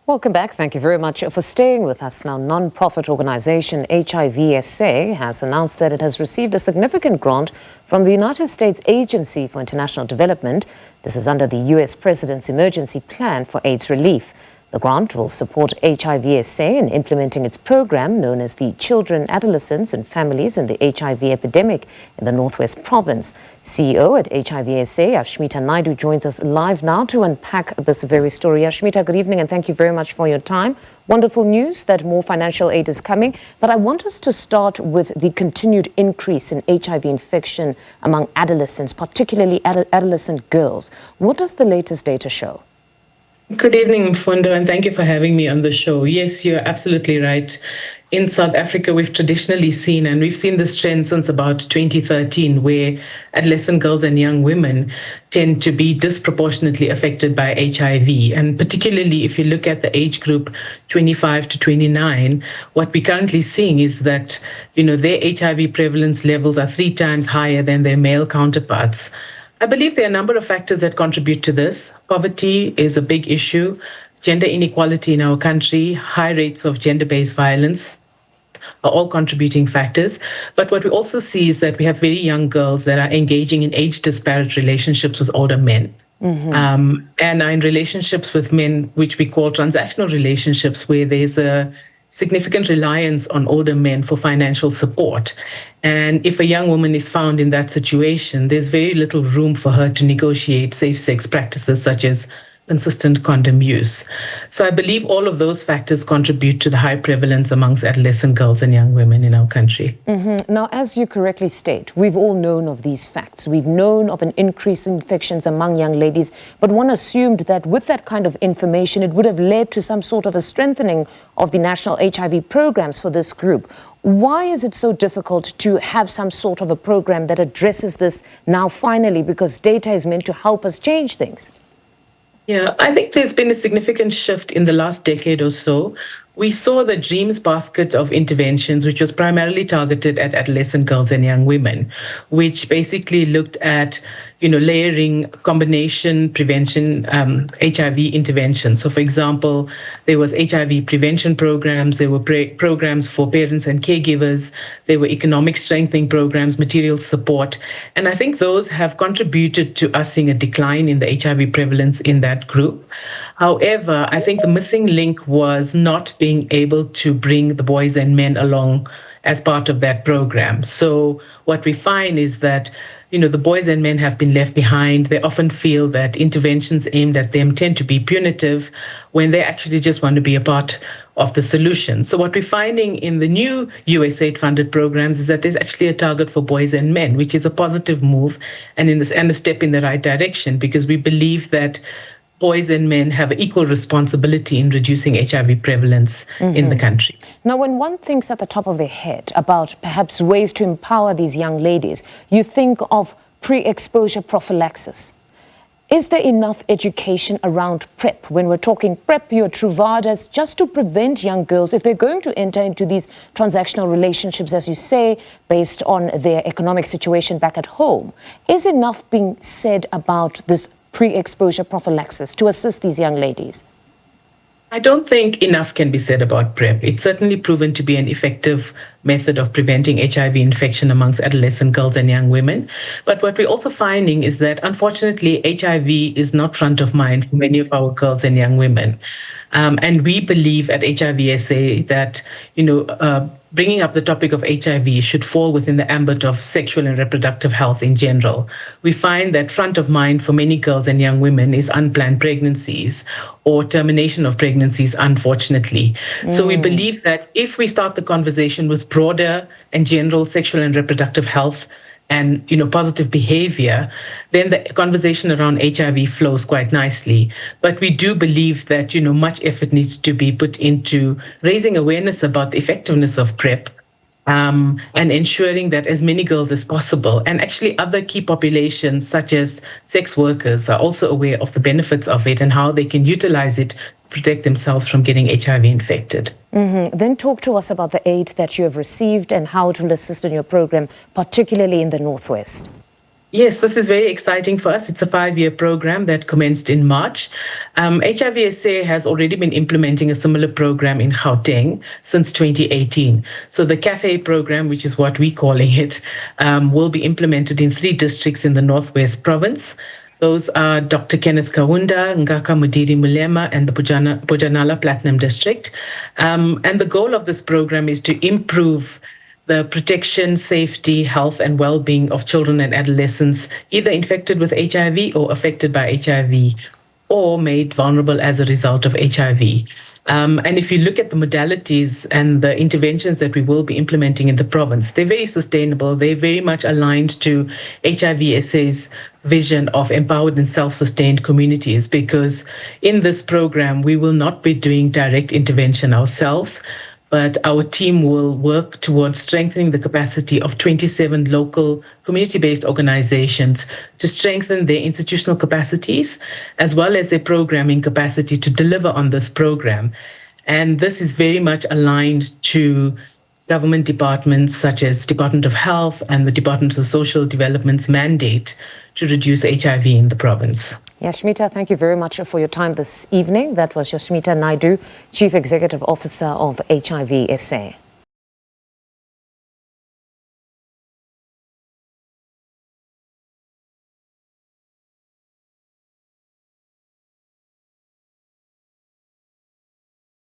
Welcome back. Thank you very much for staying with us. Now, non-profit organization HIV SA has announced that it has received a significant grant from the United States Agency for International Development. This is under the U.S. President's Emergency Plan for AIDS Relief. The grant will support HIV SA in implementing its program known as the Children, Adolescents and Families in the HIV Epidemic in the Northwest Province. CEO at HIV SA, Yashmita Naidoo, joins us live now to unpack this very story. Yashmita, good evening and thank you very much for your time. Wonderful news that more financial aid is coming, but I want us to start with the continued increase in HIV infection among adolescents, particularly adolescent girls. What does the latest data show? Good evening, Mfundo, and thank you for having me on the show. Yes, you're absolutely right. In South Africa, we've traditionally seen, and we've seen this trend since about 2013, where adolescent girls and young women tend to be disproportionately affected by HIV. And particularly if you look at the age group 25 to 29, what we're currently seeing is that, their HIV prevalence levels are 3 times higher than their male counterparts. I believe there are a number of factors that contribute to this. Poverty is a big issue, gender inequality in our country, high rates of gender-based violence are all contributing factors. But what we also see is that we have very young girls that are engaging in age-disparate relationships with older men. And are in relationships with men, which we call transactional relationships, where there's a significant reliance on older men for financial support. And if a young woman is found in that situation, there's very little room for her to negotiate safe sex practices such as consistent condom use. So I believe all of those factors contribute to the high prevalence amongst adolescent girls and young women in our country. Now, as you correctly state, we've all known of these facts. We've known of an increase in infections among young ladies, but one assumed that with that kind of information, it would have led to some sort of a strengthening of the national HIV programs for this group. Why is it so difficult to have some sort of a program that addresses this now finally, because data is meant to help us change things? Yeah, I think there's been a significant shift in the last decade or so. We saw the DREAMS basket of interventions, which was primarily targeted at adolescent girls and young women, which basically looked at, layering combination prevention, HIV intervention. So, for example, there was HIV prevention programs, there were programs for parents and caregivers, there were economic strengthening programs, material support. And I think those have contributed to us seeing a decline in the HIV prevalence in that group. However, I think the missing link was not being able to bring the boys and men along as part of that program. So what we find is that, the boys and men have been left behind. They often feel that interventions aimed at them tend to be punitive when they actually just want to be a part of the solution. So what we're finding in the new USAID-funded programs is that there's actually a target for boys and men, which is a positive move and a step in the right direction, because we believe that boys and men have equal responsibility in reducing HIV prevalence in the country. Now, when one thinks at the top of their head about perhaps ways to empower these young ladies, you think of pre-exposure prophylaxis. Is there enough education around PrEP? When we're talking PrEP, your Truvadas, just to prevent young girls, if they're going to enter into these transactional relationships, as you say, based on their economic situation back at home, is enough being said about this pre-exposure prophylaxis to assist these young ladies? I don't think enough can be said about PrEP. It's certainly proven to be an effective method of preventing HIV infection amongst adolescent girls and young women. But what we're also finding is that, unfortunately, HIV is not front of mind for many of our girls and young women. And we believe at HIV SA that, bringing up the topic of HIV should fall within the ambit of sexual and reproductive health in general. We find that front of mind for many girls and young women is unplanned pregnancies or termination of pregnancies, unfortunately. So we believe that if we start the conversation with broader and general sexual and reproductive health and positive behavior, then the conversation around HIV flows quite nicely. But we do believe that much effort needs to be put into raising awareness about the effectiveness of PrEP, and ensuring that as many girls as possible, and actually other key populations such as sex workers, are also aware of the benefits of it and how they can utilize it to protect themselves from getting HIV infected. Then talk to us about the aid that you have received and how it will assist in your program, particularly in the Northwest. Yes, this is very exciting for us. It's a 5-year program that commenced in March. HIV SA has already been implementing a similar program in Gauteng since 2018. So the CAFE program, which is what we're calling it, will be implemented in 3 districts in the Northwest Province. Those are Dr. Kenneth Kaunda, Ngaka Mudiri Mulema, and the Bojanala Platinum District. And the goal of this program is to improve the protection, safety, health, and well-being of children and adolescents either infected with HIV or affected by HIV or made vulnerable as a result of HIV. And if you look at the modalities and the interventions that we will be implementing in the province, they're very sustainable. They're very much aligned to HIV SA's vision of empowered and self-sustained communities, because in this program, we will not be doing direct intervention ourselves, but our team will work towards strengthening the capacity of 27 local community-based organizations to strengthen their institutional capacities, as well as their programming capacity to deliver on this program. And this is very much aligned to government departments such as Department of Health and the Department of Social Development's mandate to reduce HIV in the province. Yashmita, thank you very much for your time this evening. That was Yashmita Naidoo, Chief Executive Officer of HIV SA.